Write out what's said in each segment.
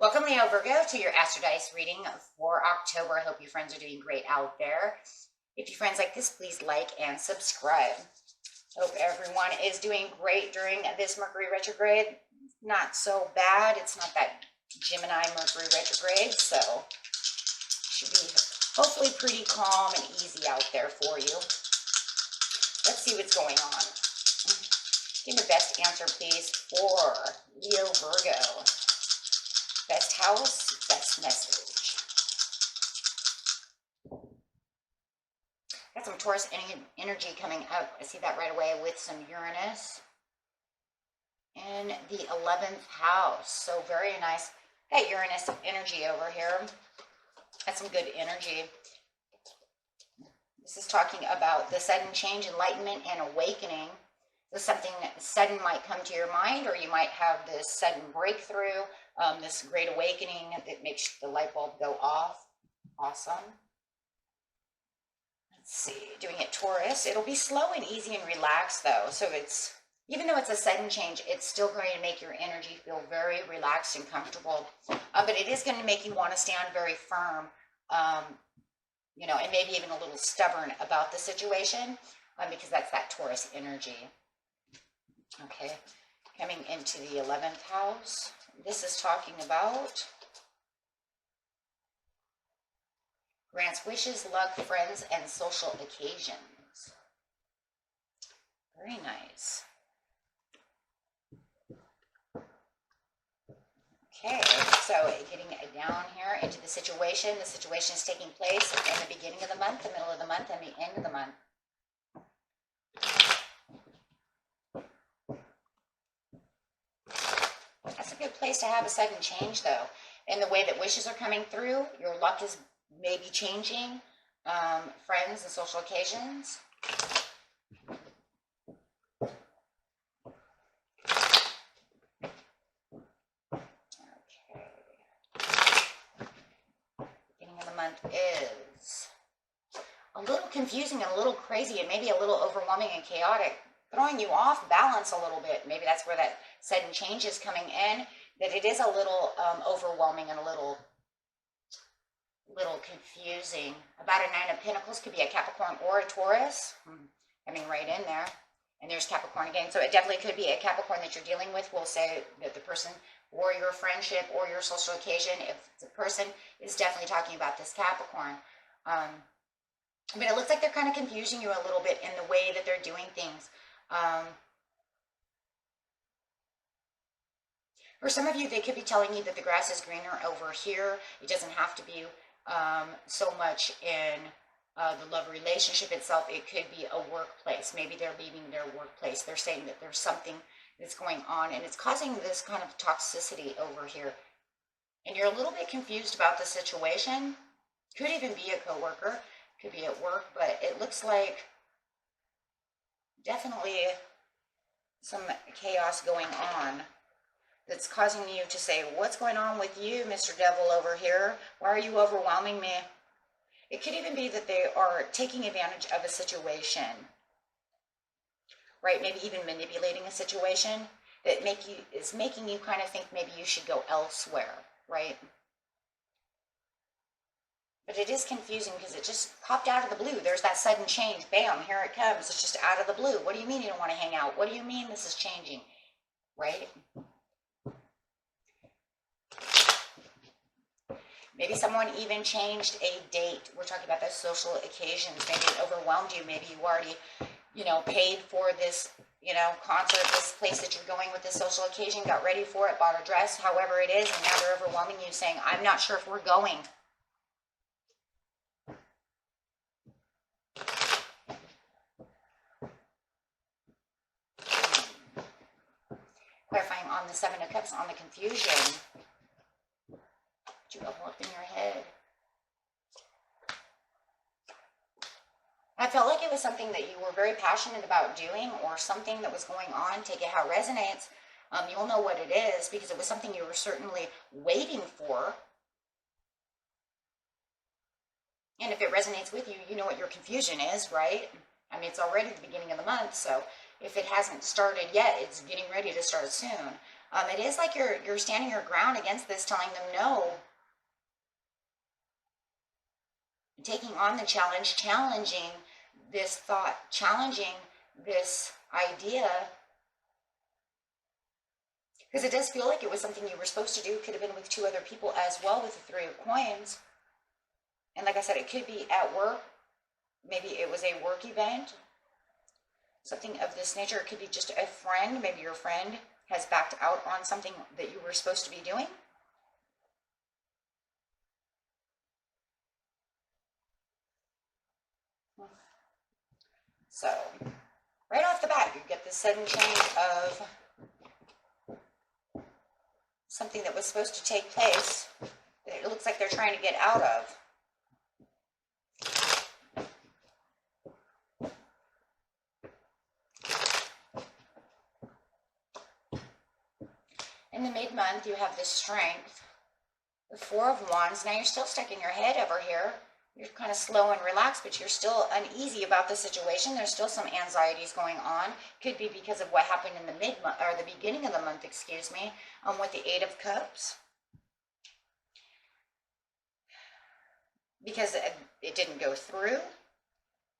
Welcome, Leo Virgo, to your Astrodice reading for October. I hope you friends are doing great out there. If you friends like this, please like and subscribe. Hope everyone is doing great during this Mercury retrograde. Not so bad. It's not that Gemini Mercury retrograde, so should be hopefully pretty calm and easy out there for you. Let's see what's going on. Give me the best answer, please, for Leo Virgo. Best house, best message. Got some Taurus energy coming up. I see that right away with some Uranus in the 11th house. So very nice. Got Uranus energy over here. Got some good energy. This is talking about the sudden change, enlightenment, and awakening. So something sudden might come to your mind, or you might have this sudden breakthrough, this great awakening that makes the light bulb go off. Awesome. Let's see, doing it Taurus. It'll be slow and easy and relaxed though. So it's, even though it's a sudden change, it's still going to make your energy feel very relaxed and comfortable. But it is going to make you want to stand very firm, you know, and maybe even a little stubborn about the situation, because that's that Taurus energy. Okay, coming into the 11th house. This is talking about grants wishes, luck, friends, and social occasions. Very nice. Okay, so getting down here into the situation. The situation is taking place in the beginning of the month, the middle of the month, and the end of the month. That's a good place to have a sudden change, though. In the way that wishes are coming through, your luck is maybe changing, friends and social occasions. Okay. Beginning of the month is a little confusing and a little crazy and maybe a little overwhelming and chaotic, throwing you off balance a little bit. Maybe that's where that sudden change is coming in, that it is a little overwhelming and a little confusing. About a Nine of Pentacles, could be a Capricorn or a Taurus. I mean, right in there. And there's Capricorn again. So it definitely could be a Capricorn that you're dealing with. We'll say that the person or your friendship or your social occasion, if the person is definitely talking about this Capricorn. But it looks like they're kind of confusing you a little bit in the way that they're doing things. For some of you, they could be telling you that the grass is greener over here. It doesn't have to be so much in the love relationship itself. It could be a workplace. Maybe they're leaving their workplace. They're saying that there's something that's going on, and it's causing this kind of toxicity over here. And you're a little bit confused about the situation. Could even be a coworker. Could be at work, but it looks like definitely some chaos going on that's causing you to say, what's going on with you, Mr. Devil over here? Why are you overwhelming me? It could even be that they are taking advantage of a situation, right? Maybe even manipulating a situation that is making you kind of think maybe you should go elsewhere, right? But it is confusing because it just popped out of the blue. There's that sudden change. Bam, here it comes. It's just out of the blue. What do you mean you don't want to hang out? What do you mean this is changing? Right? Maybe someone even changed a date. We're talking about those social occasions. Maybe it overwhelmed you. Maybe you already, you know, paid for this, you know, concert, this place that you're going with this social occasion, got ready for it, bought a dress, however it is, and now they're overwhelming you saying, I'm not sure if we're going. Clarifying on the Seven of Cups, on the confusion. You go up in your head. I felt like it was something that you were very passionate about doing, or something that was going on. Take it how it resonates. You'll know what it is, because it was something you were certainly waiting for. And if it resonates with you, you know what your confusion is, right? I mean, it's already the beginning of the month, so if it hasn't started yet, it's getting ready to start soon. It is like you're standing your ground against this, telling them no. Taking on the challenge, challenging this thought, challenging this idea. Because it does feel like it was something you were supposed to do. Could have been with 2 other people as well with the 3 of coins. And like I said, it could be at work. Maybe it was a work event. Something of this nature. It could be just a friend. Maybe your friend has backed out on something that you were supposed to be doing. So, right off the bat, you get this sudden change of something that was supposed to take place that it looks like they're trying to get out of. In the mid-month, you have the Strength, the 4 of Wands. Now you're still stuck in your head over here. You're kind of slow and relaxed, but you're still uneasy about the situation. There's still some anxieties going on. Could be because of what happened in the mid-month, or the beginning of the month, excuse me, with the 8 of Cups. Because it didn't go through.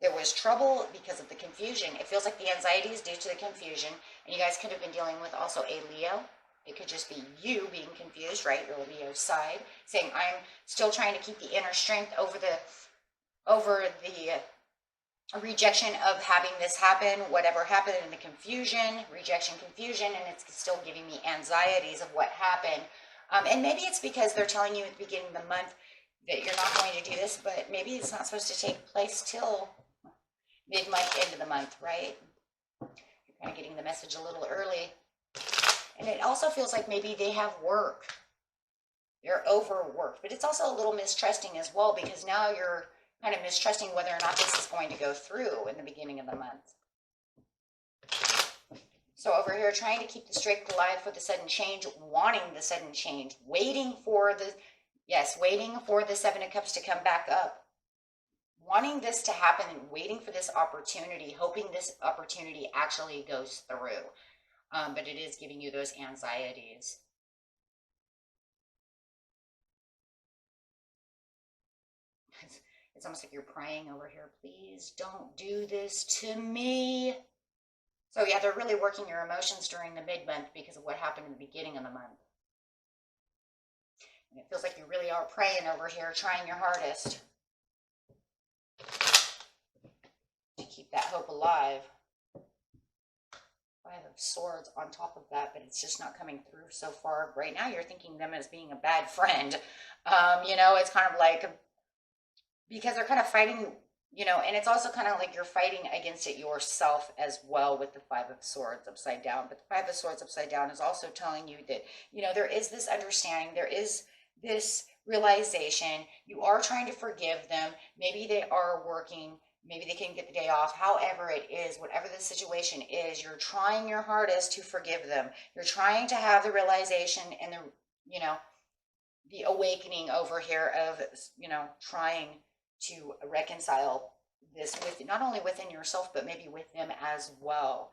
There was trouble because of the confusion. It feels like the anxiety is due to the confusion. And you guys could have been dealing with also a Leo. It could just be you being confused, right? Your Leo side, saying, I'm still trying to keep the inner strength over the rejection of having this happen, whatever happened in the confusion, rejection, confusion, and it's still giving me anxieties of what happened. And maybe it's because they're telling you at the beginning of the month that you're not going to do this, but maybe it's not supposed to take place till mid-month, end of the month, right? You're kind of getting the message a little early. And it also feels like maybe they have work. They're overworked. But it's also a little mistrusting as well, because now you're kind of mistrusting whether or not this is going to go through in the beginning of the month. So over here, trying to keep the strength alive for the sudden change, wanting the sudden change, waiting for the 7 of Cups to come back up. Wanting this to happen and waiting for this opportunity, hoping this opportunity actually goes through. But it is giving you those anxieties. It's almost like you're praying over here, please don't do this to me. So yeah, they're really working your emotions during the mid-month because of what happened in the beginning of the month. And it feels like you really are praying over here, trying your hardest to keep that hope alive. 5 of Swords on top of that, but it's just not coming through so far. Right now, you're thinking them as being a bad friend. It's kind of like, because they're kind of fighting, and it's also kind of like you're fighting against it yourself as well with the 5 of Swords upside down. But the 5 of Swords upside down is also telling you that, there is this understanding, there is this realization. You are trying to forgive them. Maybe they are working. Maybe they can get the day off. However it is, whatever the situation is, you're trying your hardest to forgive them. You're trying to have the realization and the awakening over here of, trying to reconcile this with not only within yourself, but maybe with them as well.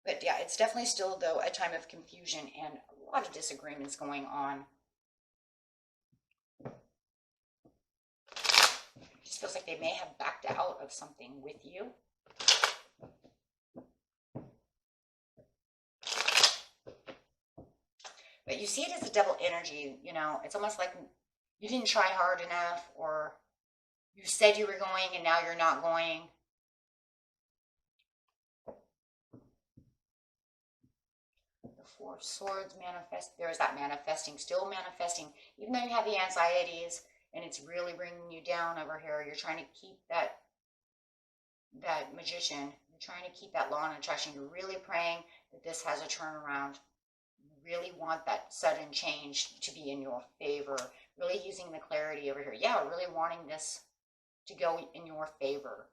But yeah, it's definitely still, though, a time of confusion and a lot of disagreements going on. Just feels like they may have backed out of something with you. But you see it as a double energy, it's almost like you didn't try hard enough, or you said you were going and now you're not going. The 4 of Swords there's that manifesting, still manifesting, even though you have the anxieties. And it's really bringing you down over here. You're trying to keep that Magician. You're trying to keep that law of attraction. You're really praying that this has a turnaround. You really want that sudden change to be in your favor. Really using the clarity over here. Yeah, really wanting this to go in your favor.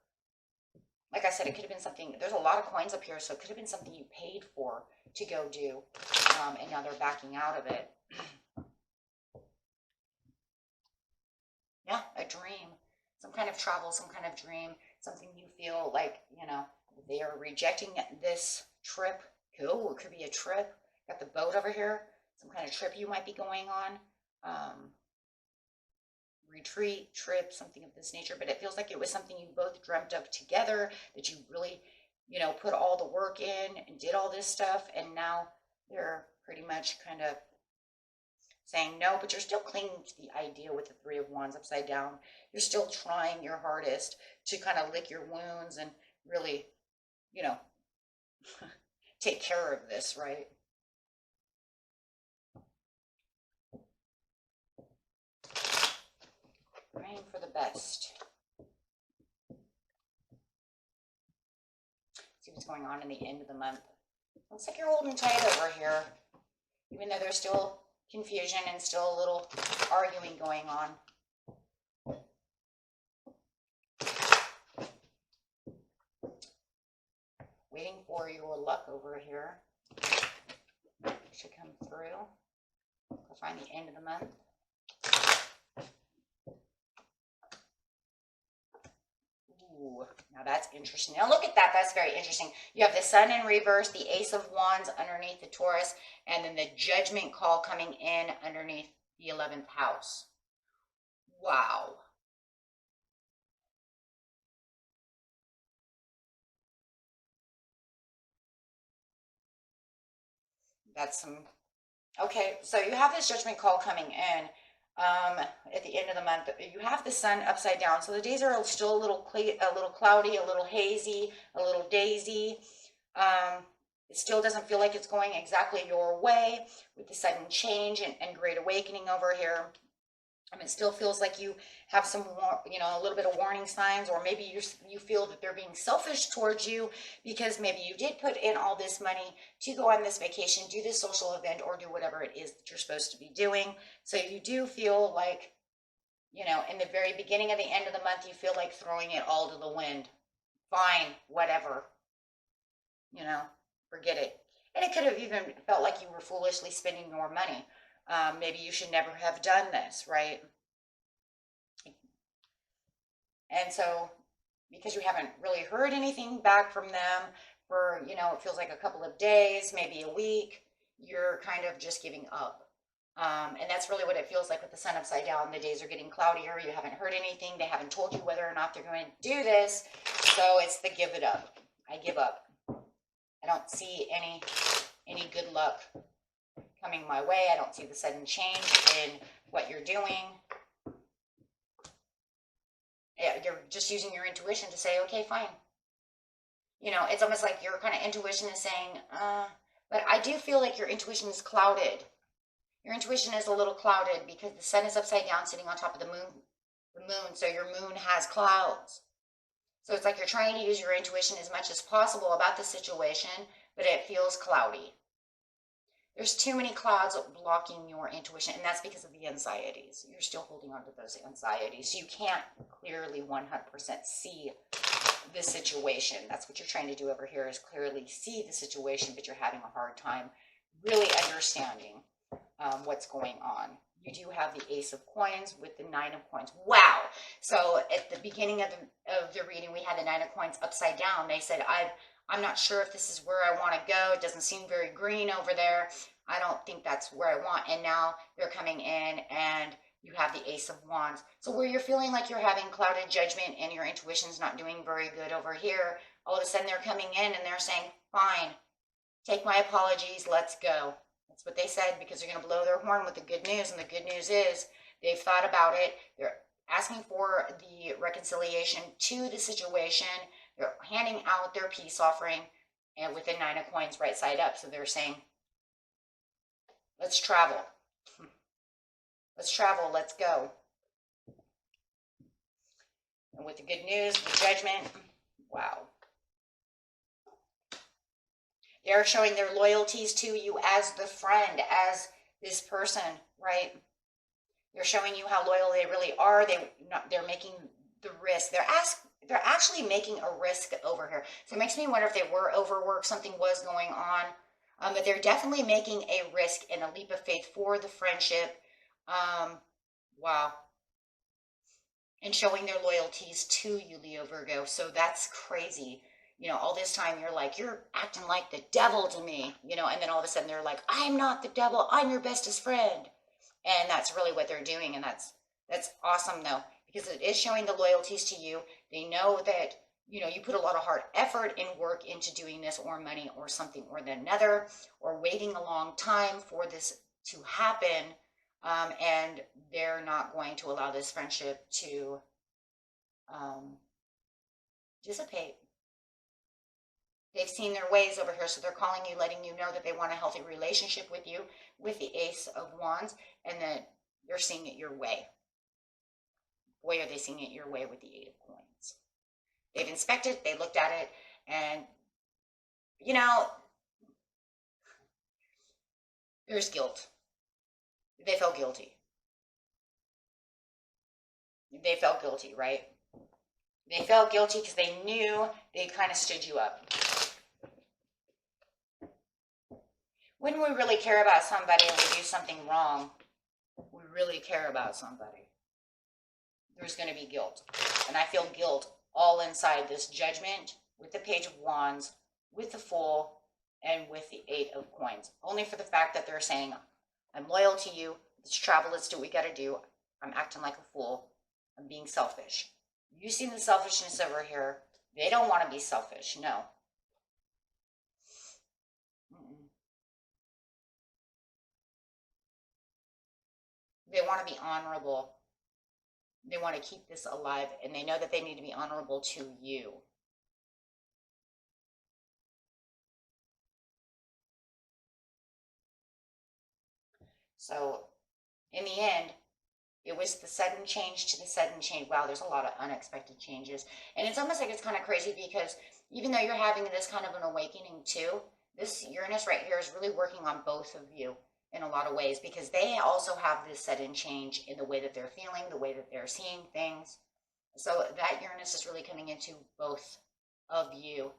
Like I said, it could have been something. There's a lot of coins up here, so it could have been something you paid for to go do. And now they're backing out of it. Yeah, a dream, some kind of travel, some kind of dream, something you feel like, they are rejecting this trip. Oh, it could be a trip. Got the boat over here. Some kind of trip you might be going on. Retreat, trip, something of this nature. But it feels like it was something you both dreamt of together, that you really, you know, put all the work in and did all this stuff. And now they're pretty much kind of saying no, but you're still clinging to the idea with the Three of Wands upside down. You're still trying your hardest to kind of lick your wounds and really, you know, take care of this, right? Praying for the best. See what's going on in the end of the month. Looks like you're holding tight over here, even though there's still confusion and still a little arguing going on. Waiting for your luck over here. Should come through. We'll find the end of the month. Ooh, now that's interesting. Now look at that. That's very interesting. You have the Sun in reverse, the Ace of Wands underneath the Taurus, and then the Judgment call coming in underneath the 11th house. Wow. That's some... Okay, so you have this Judgment call coming in. At the end of the month, you have the Sun upside down, so the days are still a little cloudy, a little hazy, a little daisy. It still doesn't feel like it's going exactly your way with the sudden change and great awakening over here. It still feels like you have some, you know, a little bit of warning signs, or maybe you feel that they're being selfish towards you because maybe you did put in all this money to go on this vacation, do this social event, or do whatever it is that you're supposed to be doing. So you do feel like, you know, in the very beginning of the end of the month, you feel like throwing it all to the wind. Fine, whatever, you know, forget it. And it could have even felt like you were foolishly spending your money. Maybe you should never have done this, right? And so, because you haven't really heard anything back from them for, you know, it feels like a couple of days, maybe a week, you're kind of just giving up. And that's really what it feels like with the Sun upside down. The days are getting cloudier. You haven't heard anything. They haven't told you whether or not they're going to do this. So it's the give it up. I give up. I don't see any good luck coming my way. I don't see the sudden change in what you're doing. You're just using your intuition to say, okay, fine. You know, it's almost like your kind of intuition is saying, but I do feel like your intuition is clouded. Your intuition is a little clouded because the Sun is upside down sitting on top of the moon, so your moon has clouds. So it's like you're trying to use your intuition as much as possible about the situation, but it feels cloudy. There's too many clouds blocking your intuition, and that's because of the anxieties. You're still holding on to those anxieties. You can't clearly 100% see the situation. That's what you're trying to do over here, is clearly see the situation, but you're having a hard time really understanding what's going on. You do have the Ace of Coins with the Nine of Coins. Wow. So at the beginning of the reading, we had the Nine of Coins upside down. They said, I'm not sure if this is where I want to go. It doesn't seem very green over there. I don't think that's where I want. And now they're coming in and you have the Ace of Wands. So where you're feeling like you're having clouded judgment and your intuition's not doing very good over here, all of a sudden they're coming in and they're saying, fine, take my apologies, let's go. That's what they said, because they're going to blow their horn with the good news. And the good news is they've thought about it. They're asking for the reconciliation to the situation. They're handing out their peace offering, and with the Nine of Coins right side up. So they're saying, let's travel. Let's travel. Let's go. And with the good news, the judgment, wow. They're showing their loyalties to you as the friend, as this person, right? They're showing you how loyal they really are. They're making the risk. They're actually making a risk over here. So it makes me wonder if they were overworked, something was going on. But they're definitely making a risk and a leap of faith for the friendship. Wow. And showing their loyalties to you, Leo Virgo. So that's crazy. you know, all this time you're like, you're acting like the devil to me, you know, and then all of a sudden they're like, I'm not the devil, I'm your bestest friend. And that's really what they're doing. And that's awesome though, because it is showing the loyalties to you. They know that, you know, you put a lot of hard effort and work into doing this, or money or something or another, or waiting a long time for this to happen. And they're not going to allow this friendship to dissipate. They've seen their ways over here, so they're calling you, letting you know that they want a healthy relationship with you, with the Ace of Wands, and that you're seeing it your way. Boy, are they seeing it your way with the Eight of Coins. They've inspected, they looked at it, and, you know, there's guilt. They felt guilty. They felt guilty, right? They felt guilty because they knew they kind of stood you up. When we really care about somebody and we do something wrong, we really care about somebody, there's going to be guilt. And I feel guilt all inside this Judgment, with the Page of Wands, with the Fool, and with the Eight of Coins. Only for the fact that they're saying, I'm loyal to you, let's travel, let's do what we got to do, I'm acting like a fool, I'm being selfish. You see the selfishness over here. They don't want to be selfish, no. They want to be honorable. They want to keep this alive, and they know that they need to be honorable to you. So, in the end, it was the sudden change to the sudden change. Wow, there's a lot of unexpected changes. And it's almost like it's kind of crazy because even though you're having this kind of an awakening too, this Uranus right here is really working on both of you in a lot of ways, because they also have this sudden change in the way that they're feeling, the way that they're seeing things. So that Uranus is really coming into both of you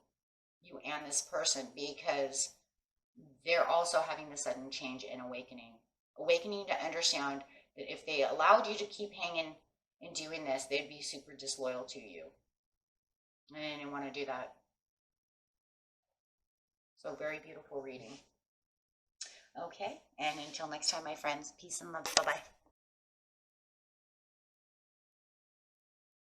and this person, because they're also having the sudden change and awakening to understand that if they allowed you to keep hanging and doing this, they'd be super disloyal to you. And they didn't want to do that. So very beautiful reading. Okay, and until next time, my friends, peace and love. Bye-bye.